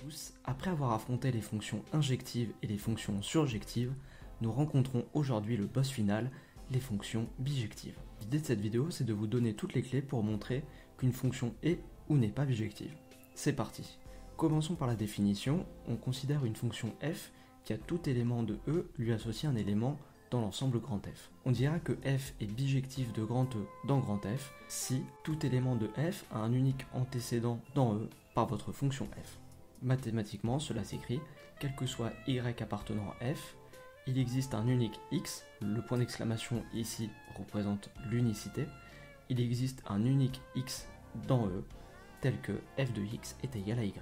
tous, après avoir affronté les fonctions injectives et les fonctions surjectives, nous rencontrons aujourd'hui le boss final, les fonctions bijectives. L'idée de cette vidéo, c'est de vous donner toutes les clés pour montrer qu'une fonction est ou n'est pas bijective. C'est parti. Commençons par la définition. On considère une fonction f qui a tout élément de E lui associe un élément dans l'ensemble grand F. On dira que f est bijectif de grand E dans grand F si tout élément de f a un unique antécédent dans E par votre fonction f. Mathématiquement, cela s'écrit, quel que soit y appartenant à f, il existe un unique x, le point d'exclamation ici représente l'unicité, il existe un unique x dans E, tel que f de x est égal à y.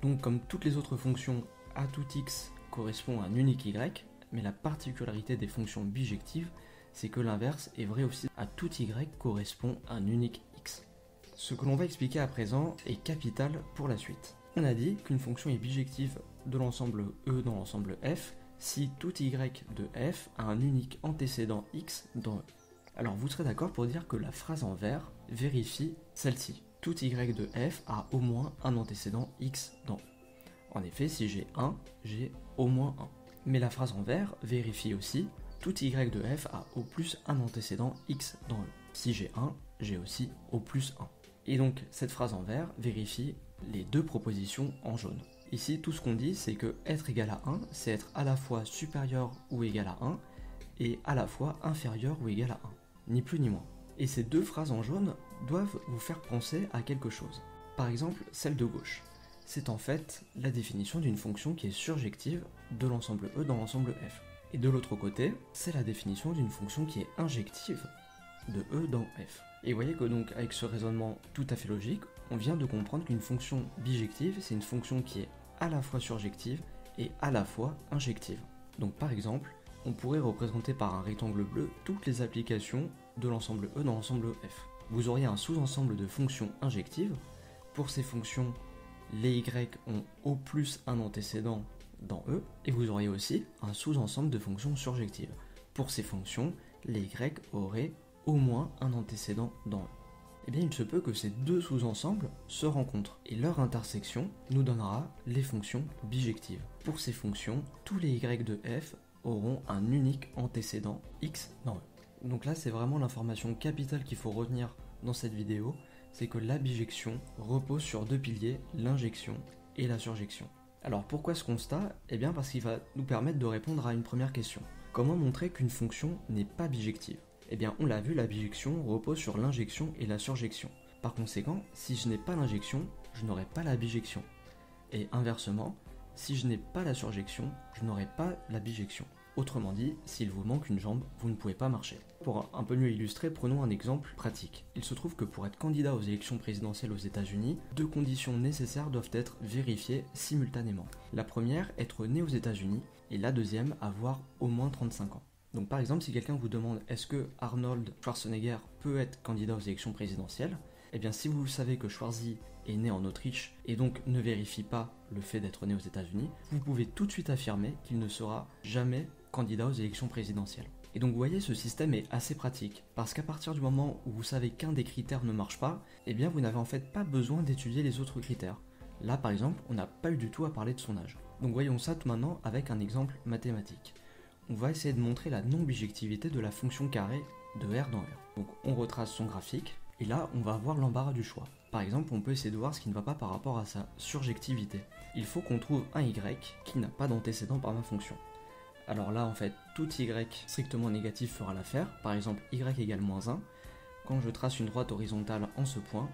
Donc comme toutes les autres fonctions, à tout x correspond à un unique y, mais la particularité des fonctions bijectives, c'est que l'inverse est vrai aussi, à tout y correspond à un unique x. Ce que l'on va expliquer à présent est capital pour la suite. On a dit qu'une fonction est bijective de l'ensemble E dans l'ensemble f si tout y de f a un unique antécédent x dans E. Alors vous serez d'accord pour dire que la phrase en vert vérifie celle-ci. Tout y de f a au moins un antécédent x dans E. En effet, si j'ai 1, j'ai au moins 1. Mais la phrase en vert vérifie aussi tout y de f a au plus un antécédent x dans E. Si j'ai 1, j'ai aussi au plus 1. Et donc cette phrase en vert vérifie les deux propositions en jaune. Ici, tout ce qu'on dit, c'est que être égal à 1, c'est être à la fois supérieur ou égal à 1, et à la fois inférieur ou égal à 1, ni plus ni moins. Et ces deux phrases en jaune doivent vous faire penser à quelque chose. Par exemple, celle de gauche. C'est en fait la définition d'une fonction qui est surjective de l'ensemble E dans l'ensemble F. Et de l'autre côté, c'est la définition d'une fonction qui est injective de E dans F. Et vous voyez que donc avec ce raisonnement tout à fait logique, on vient de comprendre qu'une fonction bijective, c'est une fonction qui est à la fois surjective et à la fois injective. Donc par exemple, on pourrait représenter par un rectangle bleu toutes les applications de l'ensemble E dans l'ensemble F. Vous auriez un sous-ensemble de fonctions injectives. Pour ces fonctions, les y ont au plus un antécédent dans E, et vous auriez aussi un sous-ensemble de fonctions surjectives. Pour ces fonctions, les y auraient au moins un antécédent dans E. Eh bien, il se peut que ces deux sous-ensembles se rencontrent, et leur intersection nous donnera les fonctions bijectives. Pour ces fonctions, tous les y de f auront un unique antécédent x dans E. Donc là, c'est vraiment l'information capitale qu'il faut retenir dans cette vidéo, c'est que la bijection repose sur deux piliers, l'injection et la surjection. Alors pourquoi ce constat ? Eh bien parce qu'il va nous permettre de répondre à une première question. Comment montrer qu'une fonction n'est pas bijective ? Eh bien on l'a vu, la bijection repose sur l'injection et la surjection. Par conséquent, si je n'ai pas l'injection, je n'aurai pas la bijection. Et inversement, si je n'ai pas la surjection, je n'aurai pas la bijection. Autrement dit, s'il vous manque une jambe, vous ne pouvez pas marcher. Pour un peu mieux illustrer, prenons un exemple pratique. Il se trouve que pour être candidat aux élections présidentielles aux États-Unis, deux conditions nécessaires doivent être vérifiées simultanément. La première, être né aux États-Unis, et la deuxième, avoir au moins 35 ans. Donc par exemple, si quelqu'un vous demande est-ce que Arnold Schwarzenegger peut être candidat aux élections présidentielles, eh bien si vous savez que Schwarzy est né en Autriche et donc ne vérifie pas le fait d'être né aux États-Unis, vous pouvez tout de suite affirmer qu'il ne sera jamais candidat aux élections présidentielles. Et donc vous voyez, ce système est assez pratique, parce qu'à partir du moment où vous savez qu'un des critères ne marche pas, eh bien vous n'avez en fait pas besoin d'étudier les autres critères. Là par exemple, on n'a pas eu du tout à parler de son âge. Donc voyons ça tout maintenant avec un exemple mathématique. On va essayer de montrer la non-bijectivité de la fonction carrée de R dans R. Donc on retrace son graphique, et là on va avoir l'embarras du choix. Par exemple, on peut essayer de voir ce qui ne va pas par rapport à sa surjectivité. Il faut qu'on trouve un y qui n'a pas d'antécédent par ma fonction. Alors là en fait, tout y strictement négatif fera l'affaire, par exemple y égale moins 1. Quand je trace une droite horizontale en ce point,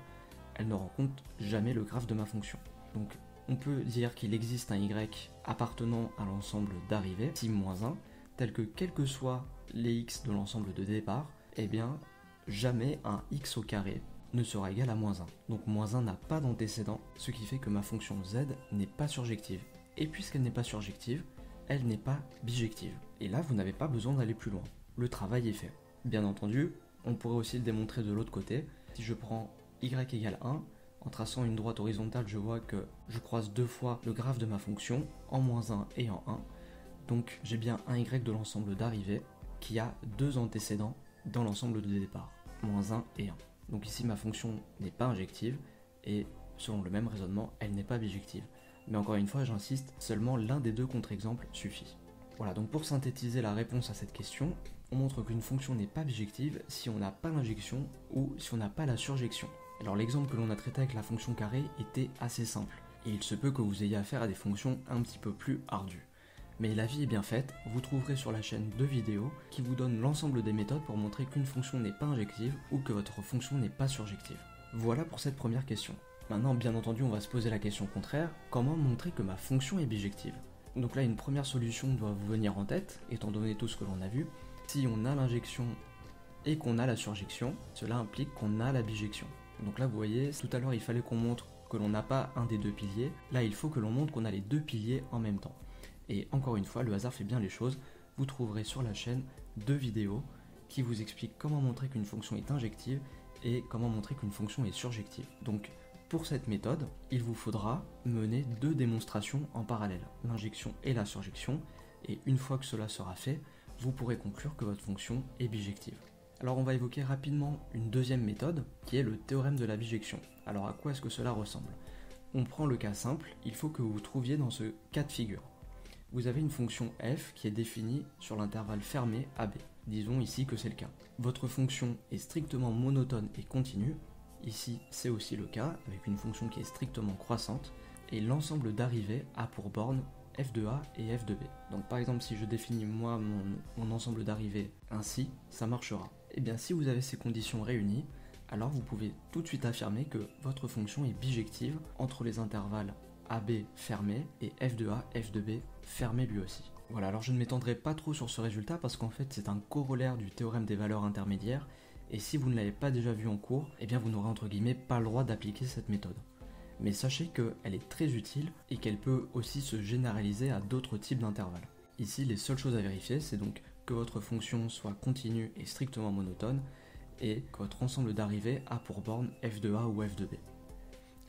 elle ne rencontre jamais le graphe de ma fonction. Donc on peut dire qu'il existe un y appartenant à l'ensemble d'arrivée, si moins 1, tel que quels que soient les x de l'ensemble de départ, eh bien jamais un x au carré ne sera égal à moins 1. Donc moins 1 n'a pas d'antécédent, ce qui fait que ma fonction z n'est pas surjective. Et puisqu'elle n'est pas surjective, elle n'est pas bijective. Et là, vous n'avez pas besoin d'aller plus loin. Le travail est fait. Bien entendu, on pourrait aussi le démontrer de l'autre côté. Si je prends y égale 1, en traçant une droite horizontale, je vois que je croise deux fois le graphe de ma fonction, en moins 1 et en 1. Donc j'ai bien un y de l'ensemble d'arrivée qui a deux antécédents dans l'ensemble de départ, moins 1 et 1. Donc ici ma fonction n'est pas injective et selon le même raisonnement, elle n'est pas bijective. mais encore une fois j'insiste, seulement l'un des deux contre-exemples suffit. Voilà, donc pour synthétiser la réponse à cette question, on montre qu'une fonction n'est pas bijective si on n'a pas l'injection ou si on n'a pas la surjection. Alors l'exemple que l'on a traité avec la fonction carré était assez simple, et il se peut que vous ayez affaire à des fonctions un petit peu plus ardues. Mais la vie est bien faite, vous trouverez sur la chaîne 2 vidéos qui vous donnent l'ensemble des méthodes pour montrer qu'une fonction n'est pas injective ou que votre fonction n'est pas surjective. Voilà pour cette première question. Maintenant, bien entendu, on va se poser la question contraire, comment montrer que ma fonction est bijective? Donc là, une première solution doit vous venir en tête, étant donné tout ce que l'on a vu. Si on a l'injection et qu'on a la surjection, cela implique qu'on a la bijection. Donc là, vous voyez, tout à l'heure, il fallait qu'on montre que l'on n'a pas un des deux piliers. Là, il faut que l'on montre qu'on a les deux piliers en même temps. Et encore une fois, le hasard fait bien les choses. Vous trouverez sur la chaîne 2 vidéos qui vous expliquent comment montrer qu'une fonction est injective et comment montrer qu'une fonction est surjective. Donc, pour cette méthode, il vous faudra mener 2 démonstrations en parallèle, l'injection et la surjection, et une fois que cela sera fait, vous pourrez conclure que votre fonction est bijective. Alors on va évoquer rapidement une deuxième méthode, qui est le théorème de la bijection. Alors à quoi est-ce que cela ressemble? On prend le cas simple, il faut que vous vous trouviez dans ce cas de figure. Vous avez une fonction f qui est définie sur l'intervalle fermé AB. Disons ici que c'est le cas. Votre fonction est strictement monotone et continue. Ici, c'est aussi le cas, avec une fonction qui est strictement croissante, et l'ensemble d'arrivées a pour borne f de a et f de b. Donc par exemple, si je définis moi mon ensemble d'arrivées ainsi, ça marchera. Et bien si vous avez ces conditions réunies, alors vous pouvez tout de suite affirmer que votre fonction est bijective entre les intervalles AB fermé et f de a, f de b fermé lui aussi. Voilà, alors je ne m'étendrai pas trop sur ce résultat parce qu'en fait c'est un corollaire du théorème des valeurs intermédiaires, et si vous ne l'avez pas déjà vu en cours, eh bien vous n'aurez entre guillemets pas le droit d'appliquer cette méthode. Mais sachez qu'elle est très utile et qu'elle peut aussi se généraliser à d'autres types d'intervalles. Ici, les seules choses à vérifier, c'est donc que votre fonction soit continue et strictement monotone, et que votre ensemble d'arrivées a pour borne f de a ou f de b.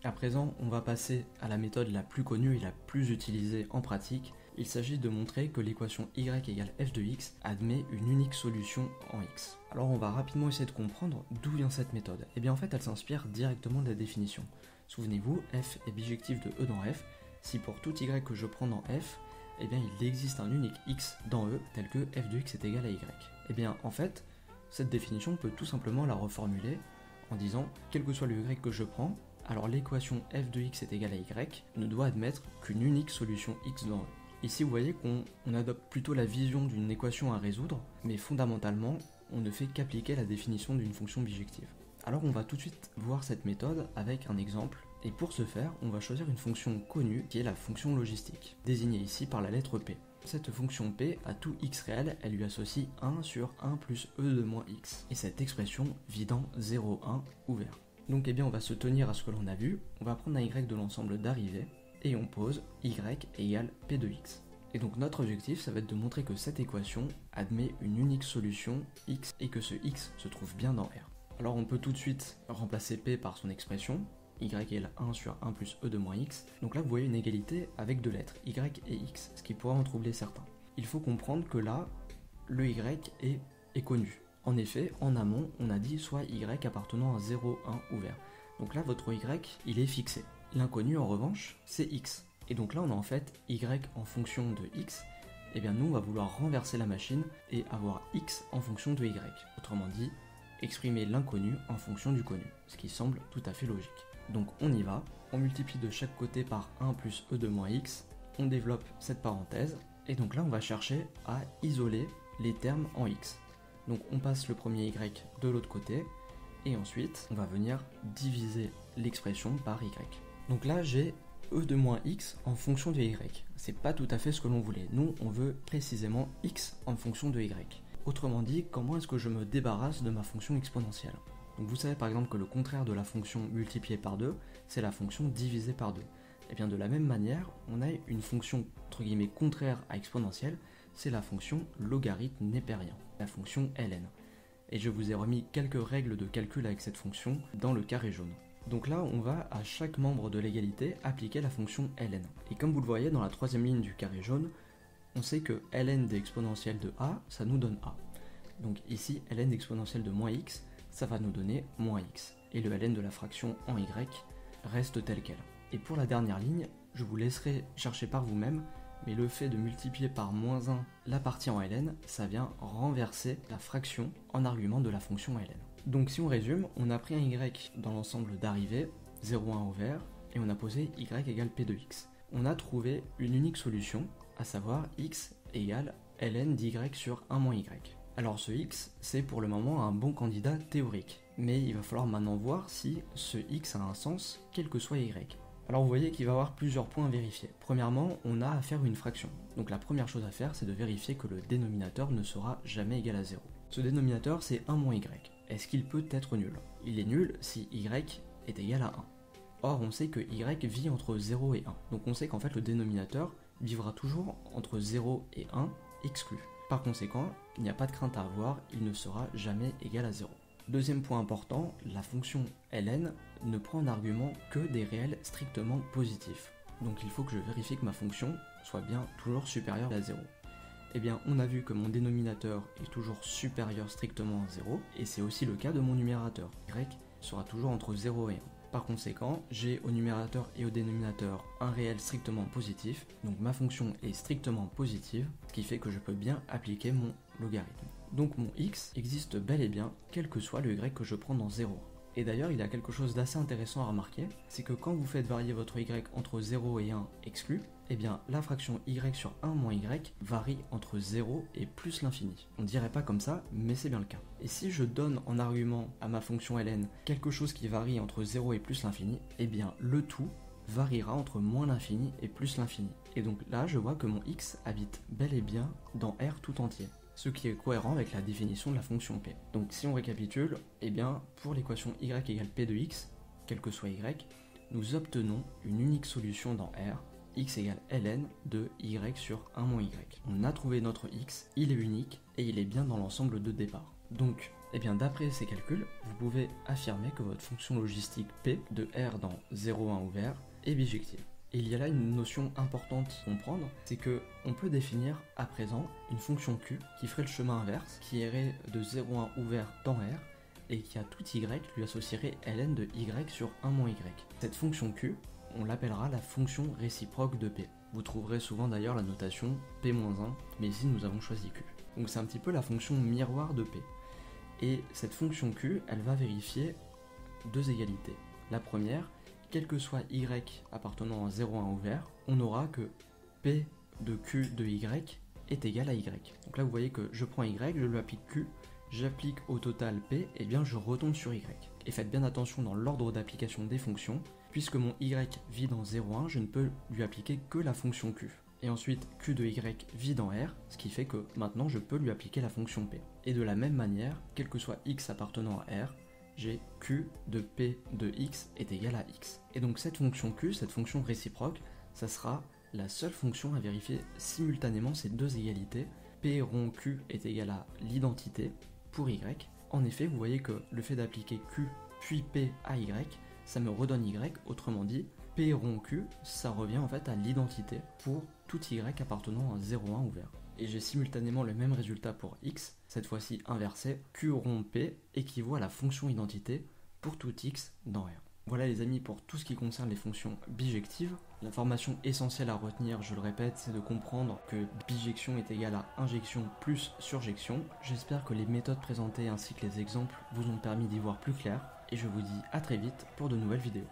À présent, on va passer à la méthode la plus connue et la plus utilisée en pratique. Il s'agit de montrer que l'équation y égale f de x admet une unique solution en x. Alors on va rapidement essayer de comprendre d'où vient cette méthode. Et bien en fait elle s'inspire directement de la définition. Souvenez-vous, f est bijectif de e dans f, si pour tout y que je prends dans f, eh bien il existe un unique x dans e tel que f de x est égal à y. Et bien en fait, cette définition on peut tout simplement la reformuler en disant quel que soit le y que je prends, alors l'équation f de x est égal à y ne doit admettre qu'une unique solution x dans e. Ici vous voyez qu'on adopte plutôt la vision d'une équation à résoudre, mais fondamentalement on ne fait qu'appliquer la définition d'une fonction bijective. Alors on va tout de suite voir cette méthode avec un exemple, et pour ce faire on va choisir une fonction connue qui est la fonction logistique, désignée ici par la lettre p. Cette fonction p, à tout x réel, elle lui associe 1 sur 1 plus e de moins x, et cette expression vidant 0, 1 ouvert. Donc eh bien on va se tenir à ce que l'on a vu, on va prendre un y de l'ensemble d'arrivées, et on pose y égale p de x. Et donc notre objectif, ça va être de montrer que cette équation admet une unique solution x et que ce x se trouve bien dans R. Alors on peut tout de suite remplacer p par son expression, y égale 1 sur 1 plus e de moins x. Donc là vous voyez une égalité avec deux lettres, y et x, ce qui pourra en troubler certains. Il faut comprendre que là, le y est connu. En effet, en amont, on a dit soit y appartenant à 0, 1 ouvert. Donc là votre y, il est fixé. L'inconnu en revanche, c'est x. Et donc là on a en fait y en fonction de x, et bien nous on va vouloir renverser la machine et avoir x en fonction de y. Autrement dit, exprimer l'inconnu en fonction du connu, ce qui semble tout à fait logique. Donc on y va, on multiplie de chaque côté par 1 plus e de moins x, on développe cette parenthèse, et donc là on va chercher à isoler les termes en x. Donc on passe le premier y de l'autre côté, et ensuite on va venir diviser l'expression par y. Donc là j'ai e de moins x en fonction de y. C'est pas tout à fait ce que l'on voulait. Nous, on veut précisément x en fonction de y. Autrement dit, comment est-ce que je me débarrasse de ma fonction exponentielle? Donc vous savez par exemple que le contraire de la fonction multipliée par 2, c'est la fonction divisée par 2. Et bien de la même manière, on a une fonction entre guillemets contraire à exponentielle, c'est la fonction logarithme népérien, la fonction ln. Et je vous ai remis quelques règles de calcul avec cette fonction dans le carré jaune. Donc là, on va à chaque membre de l'égalité appliquer la fonction ln. Et comme vous le voyez dans la troisième ligne du carré jaune, on sait que ln d'exponentielle de a, ça nous donne a. Donc ici, ln d'exponentielle de moins x, ça va nous donner moins x. Et le ln de la fraction en y reste tel quel. Et pour la dernière ligne, je vous laisserai chercher par vous-même, mais le fait de multiplier par moins 1 la partie en ln, ça vient renverser la fraction en argument de la fonction ln. Donc si on résume, on a pris un y dans l'ensemble d'arrivée, 0, 1 ouvert, et on a posé y égale p de x. On a trouvé une unique solution, à savoir x égale ln d'y sur 1 moins y. Alors ce x, c'est pour le moment un bon candidat théorique, mais il va falloir maintenant voir si ce x a un sens, quel que soit y. Alors vous voyez qu'il va y avoir plusieurs points à vérifier. Premièrement, on a à faire une fraction. Donc la première chose à faire, c'est de vérifier que le dénominateur ne sera jamais égal à 0. Ce dénominateur, c'est 1 moins y. Est-ce qu'il peut être nul? Il est nul si y est égal à 1. Or, on sait que y vit entre 0 et 1. Donc on sait qu'en fait, le dénominateur vivra toujours entre 0 et 1 exclu. Par conséquent, il n'y a pas de crainte à avoir, il ne sera jamais égal à 0. Deuxième point important, la fonction ln ne prend en argument que des réels strictement positifs. Donc il faut que je vérifie que ma fonction soit bien toujours supérieure à 0. Eh bien, on a vu que mon dénominateur est toujours supérieur strictement à 0, et c'est aussi le cas de mon numérateur. Y sera toujours entre 0 et 1. Par conséquent, j'ai au numérateur et au dénominateur un réel strictement positif, donc ma fonction est strictement positive, ce qui fait que je peux bien appliquer mon logarithme. Donc mon x existe bel et bien, quel que soit le y que je prends dans 0. Et d'ailleurs, il y a quelque chose d'assez intéressant à remarquer, c'est que quand vous faites varier votre y entre 0 et 1 exclu, eh bien la fraction y sur 1 moins y varie entre 0 et plus l'infini. On dirait pas comme ça, mais c'est bien le cas. Et si je donne en argument à ma fonction ln quelque chose qui varie entre 0 et plus l'infini, eh bien le tout variera entre moins l'infini et plus l'infini. Et donc là, je vois que mon x habite bel et bien dans R tout entier, ce qui est cohérent avec la définition de la fonction p. Donc si on récapitule, eh bien pour l'équation y égale p de x, quel que soit y, nous obtenons une unique solution dans R, x égale ln de y sur 1 moins y. On a trouvé notre x, il est unique et il est bien dans l'ensemble de départ. Donc, eh bien d'après ces calculs, vous pouvez affirmer que votre fonction logistique p de R dans 0, 1 ouvert est bijective. Et il y a là une notion importante à comprendre, c'est que on peut définir à présent une fonction q qui ferait le chemin inverse, qui irait de 0, 1 ouvert dans R, et qui à tout y lui associerait ln de y sur 1 moins y. Cette fonction q, on l'appellera la fonction réciproque de p. Vous trouverez souvent d'ailleurs la notation p-1, mais ici nous avons choisi q. Donc c'est un petit peu la fonction miroir de p. Et cette fonction q, elle va vérifier deux égalités. La première, quel que soit y appartenant à 0, 1 ouvert, on aura que p de q de y est égal à y. Donc là vous voyez que je prends y, je lui applique q, j'applique au total p, et bien je retombe sur y. Et faites bien attention dans l'ordre d'application des fonctions, puisque mon y vit dans 0, 1, je ne peux lui appliquer que la fonction q. Et ensuite q de y vit dans R, ce qui fait que maintenant je peux lui appliquer la fonction p. Et de la même manière, quel que soit x appartenant à R, j'ai q de p de x est égal à x. Et donc cette fonction q, cette fonction réciproque, ça sera la seule fonction à vérifier simultanément ces deux égalités. P rond q est égal à l'identité pour y. En effet, vous voyez que le fait d'appliquer q puis p à y, ça me redonne y, autrement dit, p rond q, ça revient en fait à l'identité pour tout y appartenant à 0, 1 ouvert. Et j'ai simultanément le même résultat pour x, cette fois-ci inversé, q rond p équivaut à la fonction identité pour tout x dans R. Voilà les amis pour tout ce qui concerne les fonctions bijectives. L'information essentielle à retenir, je le répète, c'est de comprendre que bijection est égal à injection plus surjection. J'espère que les méthodes présentées ainsi que les exemples vous ont permis d'y voir plus clair, et je vous dis à très vite pour de nouvelles vidéos.